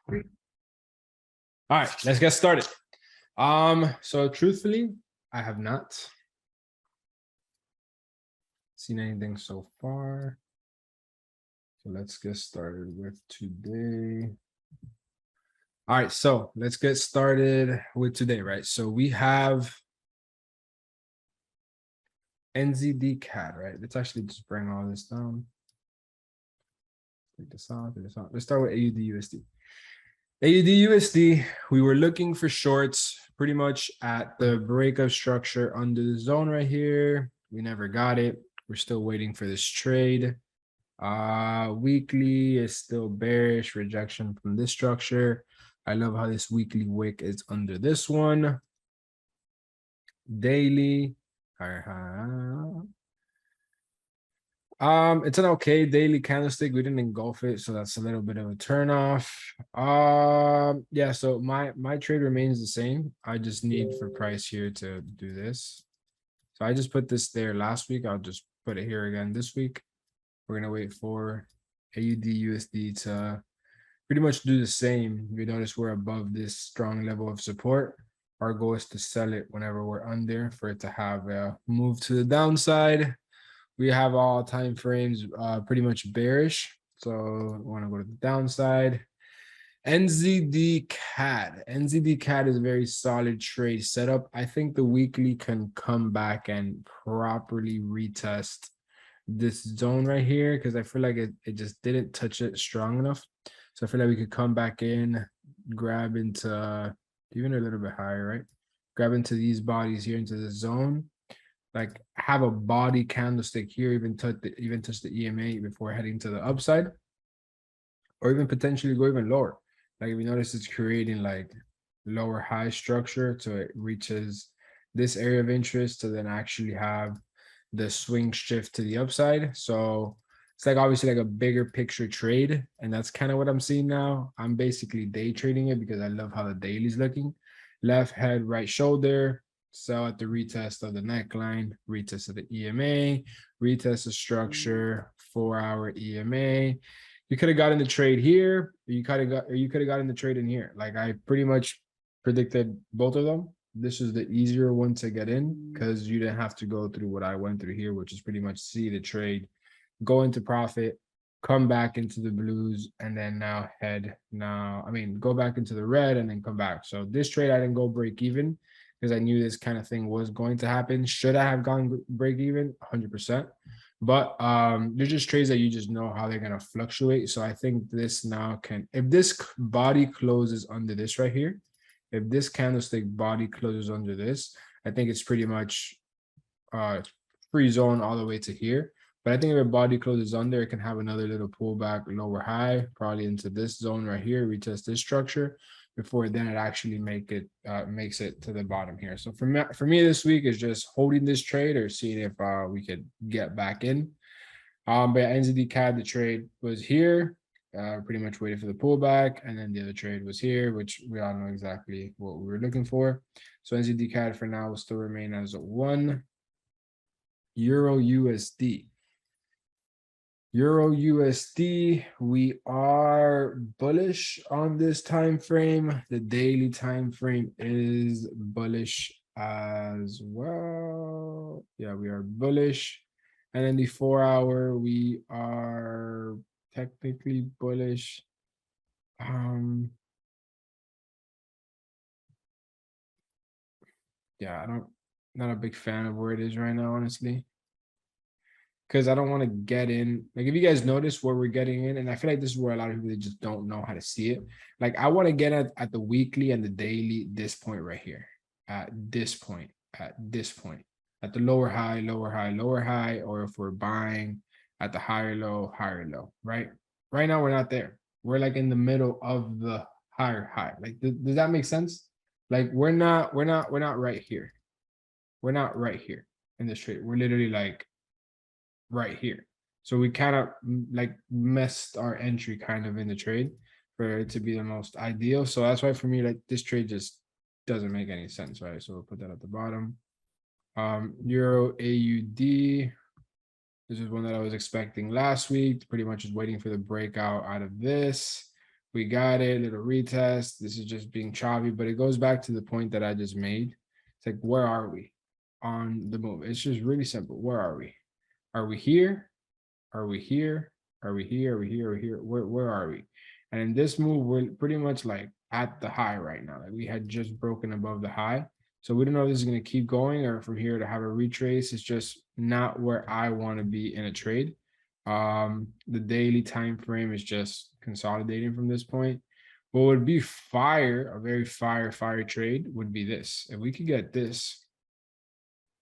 All right, let's get started. So truthfully, I have not seen anything so far. So let's get started with today. All right, so let's get started with today, right? So we have NZD CAD, right? Let's actually just bring all this down. Take this off, take this off. Let's start with AUD USD. AUD USD, we were looking for shorts pretty much at the breakup structure under the zone right here. We never got it. We're still waiting for this trade. Weekly is still bearish, rejection from this structure. I love how this weekly wick is under this one. Daily. It's an okay daily candlestick. We didn't engulf it, so that's a little bit of a turn off. Yeah, so my trade remains the same. I just need for price here to do this. So I just put this there last week. I'll just put it here again this week. We're gonna wait for AUD USD to pretty much do the same. You notice we're above this strong level of support. Our goal is to sell it whenever we're under for it to have a move to the downside. We have all time frames pretty much bearish. So I want to go to the downside. NZD CAD. NZD CAD is a very solid trade setup. I think the weekly can come back and properly retest this zone right here because I feel like it just didn't touch it strong enough. So I feel like we could come back in, grab into even a little bit higher, right? Grab into these bodies here into the zone, like have a body candlestick here, even touch the EMA before heading to the upside, or even potentially go even lower. Like if you notice, it's creating like lower high structure so it reaches this area of interest to then actually have the swing shift to the upside. So it's like obviously like a bigger picture trade, and that's kind of what I'm seeing now. I'm basically day trading it because I love how the daily's looking. Left head, right shoulder, sell at the retest of the neckline, retest of the EMA, retest the structure, 4-hour EMA. You could have gotten the trade here, or you could have gotten the trade in here. Like I pretty much predicted both of them. This is the easier one to get in because you didn't have to go through what I went through here, which is pretty much see the trade, go into profit, come back into the blues, and then go back into the red and then come back. So this trade, I didn't go break even because I knew this kind of thing was going to happen. Should I have gone break even? 100%. But they're just trades that you just know how they're going to fluctuate. So I think this now can, if this body closes under this right here, if this candlestick body closes under this, I think it's pretty much free zone all the way to here. But I think if a body closes under, it can have another little pullback, lower high, probably into this zone right here, retest this structure before then it actually makes it to the bottom here. So for me this week is just holding this trade or seeing if we could get back in. But NZD CAD, the trade was here. Pretty much waited for the pullback, and then the other trade was here, which we all know exactly what we were looking for. So NZD CAD for now will still remain as a 1. Euro USD. Euro USD, we are bullish on this time frame. The daily time frame is bullish as well. Yeah, we are bullish. And then the 4-hour, we are technically bullish. Yeah, not a big fan of where it is right now, honestly. Because I don't want to get in. Like if you guys notice where we're getting in, and I feel like this is where a lot of people just don't know how to see it. Like I want to get at the weekly and the daily, this point right here, at this point, at the lower high, lower high, lower high, or if we're buying at the higher low, right? Right now we're not there. We're like in the middle of the higher high. Like does that make sense? Like we're not right here. We're not right here in this trade. We're literally like right here. So we kind of like messed our entry kind of in the trade for it to be the most ideal. So that's why for me, like this trade just doesn't make any sense, right? So we'll put that at the bottom. Euro AUD. This is one that I was expecting last week. Pretty much just waiting for the breakout out of this. We got it, little retest. This is just being choppy, but it goes back to the point that I just made. It's like, where are we on the move? It's just really simple. Where are we? Are we here? Are we here? Are we here? Are we here? Are we here? Where are we? And in this move, we're pretty much like at the high right now. Like we had just broken above the high. So we don't know if this is going to keep going or from here to have a retrace. It's just not where I want to be in a trade. The daily time frame is just consolidating from this point. What would be fire, a very fire trade would be this. If we could get this,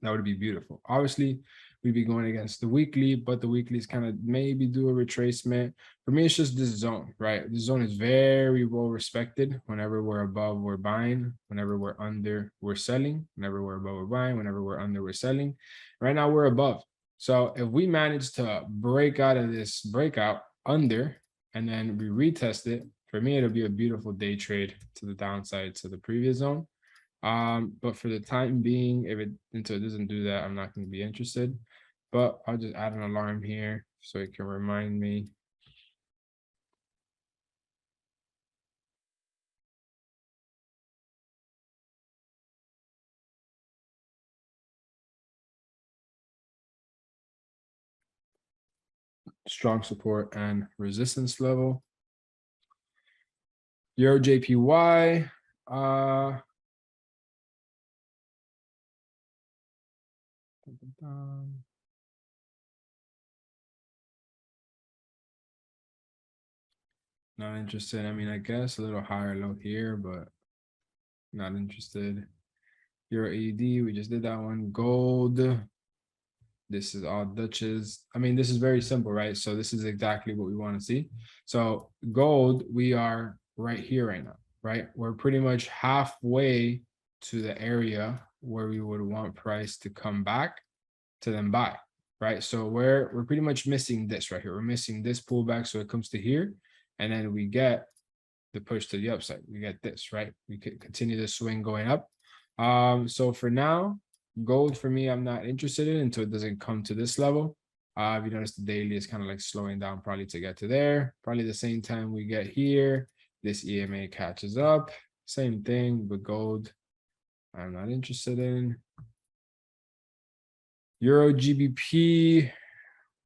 that would be beautiful. Obviously, we'd be going against the weekly, but the weekly is kind of maybe do a retracement. For me, it's just this zone, right? This zone is very well respected. Whenever we're above, we're buying. Whenever we're under, we're selling. Whenever we're above, we're buying. Whenever we're under, we're selling. Right now, we're above. So if we manage to break out of this breakout under, and then we retest it, for me, it'll be a beautiful day trade to the downside to the previous zone. But for the time being, if it until it doesn't do that, I'm not going to be interested. But I'll just add an alarm here so it can remind me. Strong support and resistance level. Euro JPY. Not interested. I mean, I guess a little higher low here, but not interested. Euro AUD, we just did that one. Gold. This is all Dutches. I mean, this is very simple, right? So this is exactly what we want to see. So gold, we are right here right now, right? We're pretty much halfway to the area where we would want price to come back to then buy, right? So we're pretty much missing this right here. We're missing this pullback, so it comes to here, and then we get the push to the upside. We get this, right? We could continue the swing going up. So for now, gold for me, I'm not interested in until it doesn't come to this level. If you notice the daily is kind of like slowing down probably to get to there. Probably the same time we get here, this EMA catches up. Same thing with gold. I'm not interested in. Euro GBP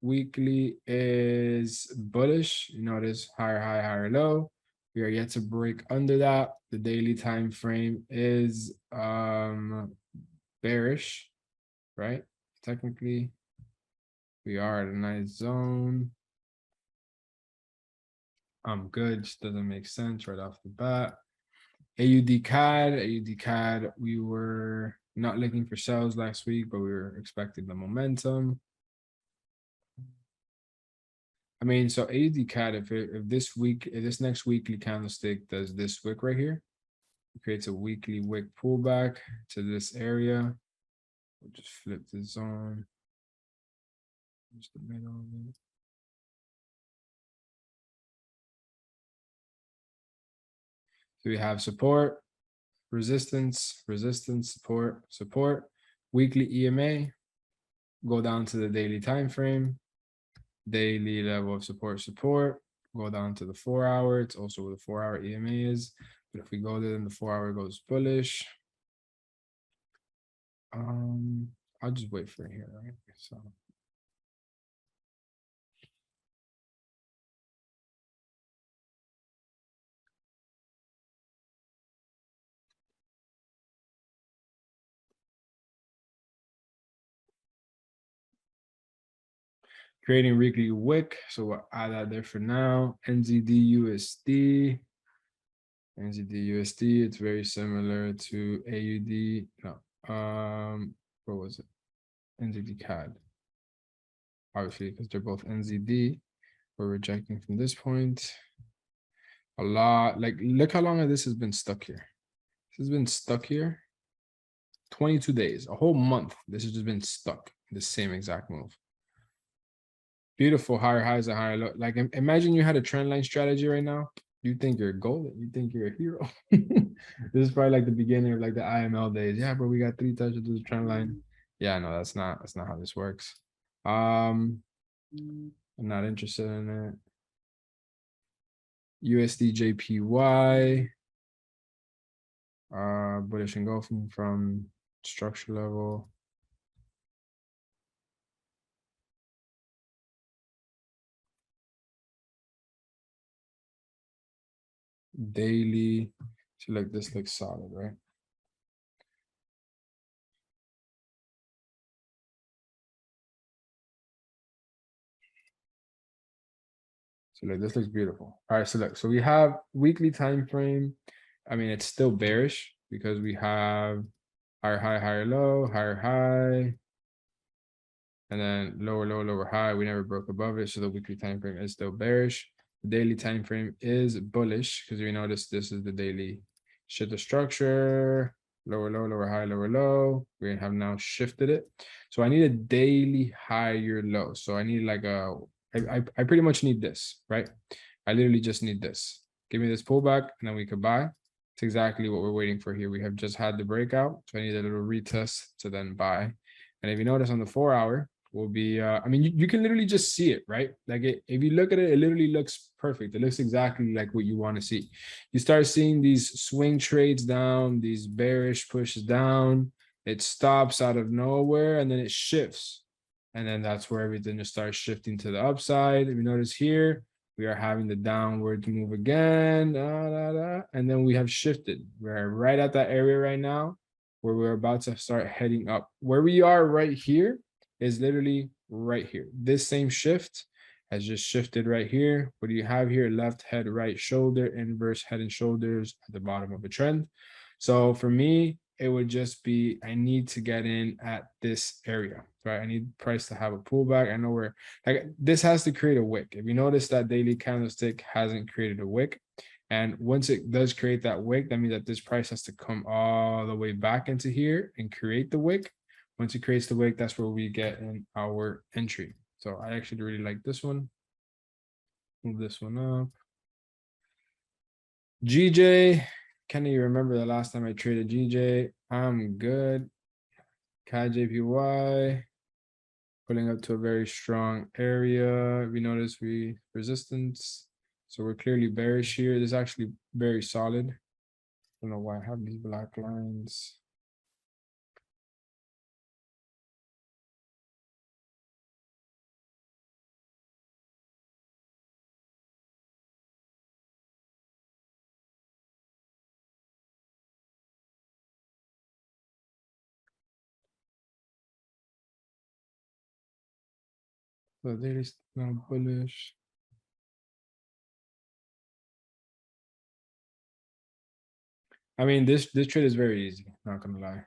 weekly is bullish. You notice higher high, higher low. We are yet to break under that. The daily time frame is bearish, right? Technically, we are at a nice zone. I'm good, just doesn't make sense right off the bat. AUD CAD, we were not looking for sales last week, but we were expecting the momentum. I mean, so AUD CAD, if this next weekly candlestick does this wick right here, it creates a weekly wick pullback to this area. We'll just flip the zone. Just the middle of it. So we have support, resistance, resistance, support, support, weekly EMA, go down to the daily time frame, daily level of support, support, go down to the 4 hour. It's also where the 4 hour EMA is. But if we go there, then the 4 hour goes bullish. I'll just wait for it here, right? So creating weekly wick. So we'll add that there for now. NZD USD. NZD USD, it's very similar to AUD. No, what was it? NZD CAD. Obviously, because they're both NZD. We're rejecting from this point. A lot, like, look how long this has been stuck here. This has been stuck here 22 days, a whole month. This has just been stuck in the same exact move. Beautiful higher highs and higher low. Like, imagine you had a trend line strategy right now. You think you're golden. You think you're a hero. This is probably like the beginning of like the IML days. Yeah, bro, we got 3 touches to the trend line. Yeah, no, that's not how this works. I'm not interested in it. USD JPY. Bullish engulfing from structure level. Daily. So like this looks solid, right? So like this looks beautiful. All right, so look, so we have weekly time frame. I mean, it's still bearish because we have higher high, higher low, higher high, and then lower low, lower high. We never broke above it, so the weekly time frame is still bearish. The daily time frame is bullish because we notice this is the daily shift the structure, lower low, lower high, lower low. We have now shifted it. So I need a daily higher low. So I need like I pretty much need this, right? I literally just need this. Give me this pullback and then we could buy. It's exactly what we're waiting for here. We have just had the breakout. So I need a little retest to then buy. And if you notice on the 4 hour, will be I mean you can literally just see it, right? Like if you look at it, it literally looks perfect. It looks exactly like what you want to see. You start seeing these swing trades down, these bearish pushes down, it stops out of nowhere and then it shifts, and then that's where everything just starts shifting to the upside. If you notice here, we are having the downward move again, and then we have shifted. We're right at that area right now where we're about to start heading up. Where we are right here is literally right here. This same shift has just shifted right here. What do you have here? Left head, right shoulder, inverse head and shoulders at the bottom of a trend. So for me, it would just be, I need to get in at this area, right? I need price to have a pullback. I know where, like this has to create a wick. If you notice that daily candlestick hasn't created a wick, and once it does create that wick, that means that this price has to come all the way back into here and create the wick. Once it creates the wick, that's where we get in our entry. So I actually really like this one. Move this one up. GJ, can you remember the last time I traded GJ? I'm good. CAD JPY, pulling up to a very strong area. We notice we resistance. So we're clearly bearish here. This is actually very solid. I don't know why I have these black lines. So there is now bullish. I mean, this trade is very easy, not gonna lie.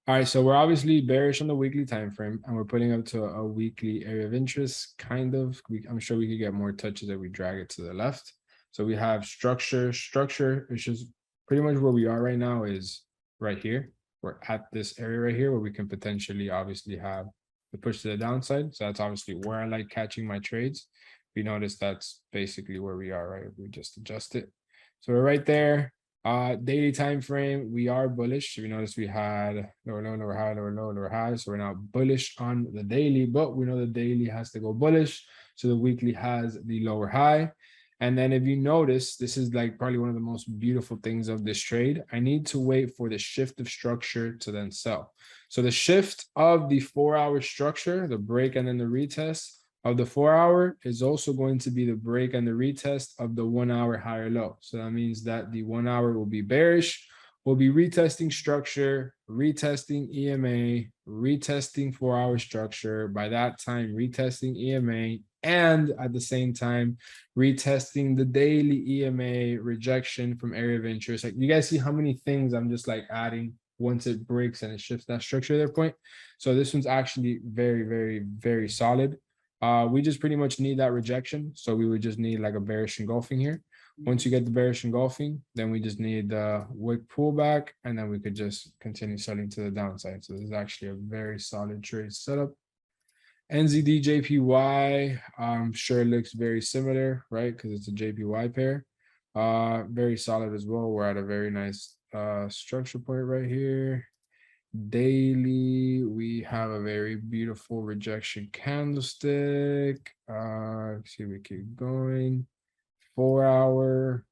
All right, so we're obviously bearish on the weekly time frame, and we're putting up to a weekly area of interest, kind of. I'm sure we could get more touches if we drag it to the left. So we have structure, which is pretty much where we are right now, is right here. We're at this area right here where we can potentially obviously have the push to the downside. So that's obviously where I like catching my trades. We notice that's basically where we are, right? If we just adjust it. So we're right there. Daily time frame, we are bullish. We notice we had lower low, lower high, lower low, lower high. So we're now bullish on the daily, but we know the daily has to go bullish. So the weekly has the lower high. And then if you notice, this is like probably one of the most beautiful things of this trade. I need to wait for the shift of structure to then sell. So the shift of the 4 hour structure, the break and then the retest, of the 4 hour is also going to be the break and the retest of the 1 hour higher low. So that means that the 1 hour will be bearish. We'll be retesting structure, retesting EMA, retesting 4 hour structure. By that time, retesting EMA, and at the same time, retesting the daily EMA rejection from area of interest. Like you guys see how many things I'm just like adding once it breaks and it shifts that structure there point. So this one's actually very, very, very solid. We just pretty much need that rejection. So we would just need like a bearish engulfing here. Once you get the bearish engulfing, then we just need the wick pullback, and then we could just continue selling to the downside. So this is actually a very solid trade setup. NZD JPY, I'm sure it looks very similar, right? Because it's a JPY pair. Very solid as well. We're at a very nice structure point right here. Daily, we have a very beautiful rejection candlestick. See, we keep going. 4 hour,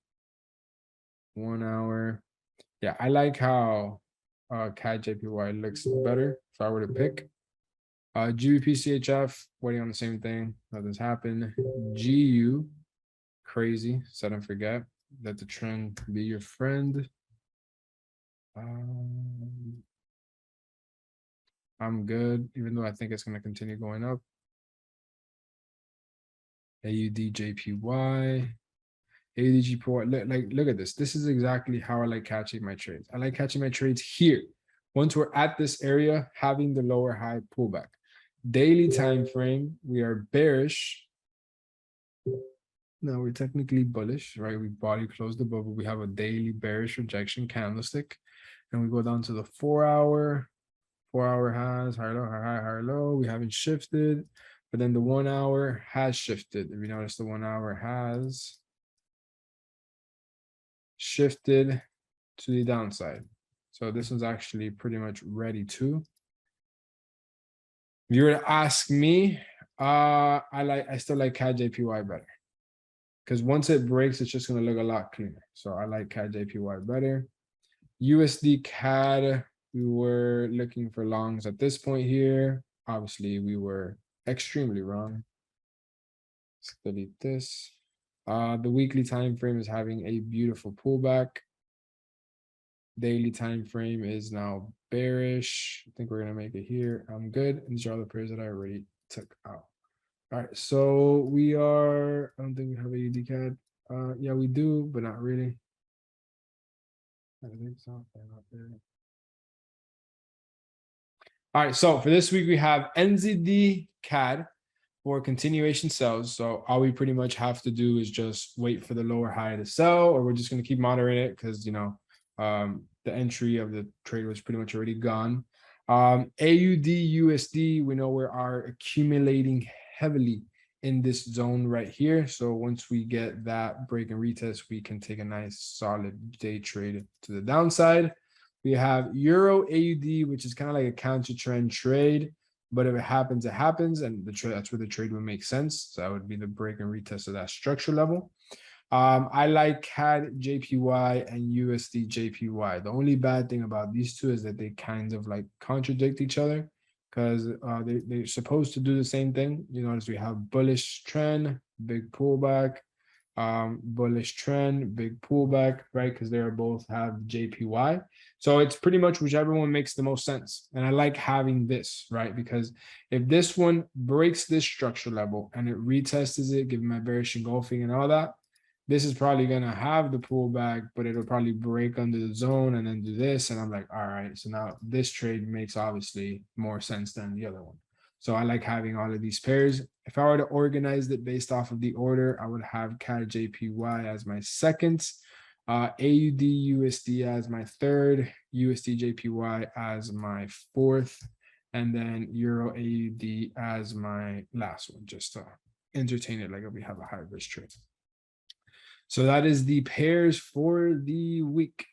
1 hour. Yeah, I like how CAD JPY looks better if I were to pick. GBP CHF, waiting on the same thing. Nothing's happened. GU, crazy. Set and forget. Let the trend be your friend. I'm good, even though I think it's going to continue going up. AUD JPY. AUD look at this. This is exactly how I like catching my trades. I like catching my trades here. Once we're at this area, having the lower high pullback. Daily time frame, we are bearish. No, we're technically bullish, right? We body closed the bubble. We have a daily bearish rejection candlestick. And we go down to the 4 hour. 4 hour has higher low, higher low. We haven't shifted, but then the 1 hour has shifted. If you notice, the 1 hour has shifted to the downside. So this one's actually pretty much ready to. If you were to ask me, I still like CAD JPY better. Because once it breaks, it's just going to look a lot cleaner. So I like CAD JPY better. USD CAD, we were looking for longs at this point here. Obviously, we were extremely wrong. Let's delete this. The weekly time frame is having a beautiful pullback. Daily time frame is now bearish. I think we're gonna make it here. I'm good. And these are all the pairs that I already took out. All right, so we are. I don't think we have a UD CAD. Yeah, we do, but not really. I think so. All right, so for this week we have NZD CAD for continuation sells. So all we pretty much have to do is just wait for the lower high to sell, or we're just going to keep monitoring it because, you know, the entry of the trade was pretty much already gone. AUD USD, we know we are accumulating heavily in this zone right here. So once we get that break and retest, we can take a nice solid day trade to the downside. We have Euro AUD, which is kind of like a counter trend trade. But if it happens, it happens, and that's where the trade would make sense. So that would be the break and retest of that structure level. I like CAD JPY and USD JPY. The only bad thing about these two is that they kind of like contradict each other because they're supposed to do the same thing. You notice we have bullish trend, big pullback, bullish trend, big pullback, right? Because they are both have JPY. So it's pretty much whichever one makes the most sense. And I like having this, right? Because if this one breaks this structure level and it retests it, given my bearish engulfing and all that, this is probably going to have the pullback, but it'll probably break under the zone and then do this. And I'm like, all right, so now this trade makes obviously more sense than the other one. So I like having all of these pairs. If I were to organize it based off of the order, I would have CAD JPY as my second, AUD USD as my third, USD JPY as my fourth, and then Euro AUD as my last one, just to entertain it like if we have a high risk trade. So that is the pairs for the week.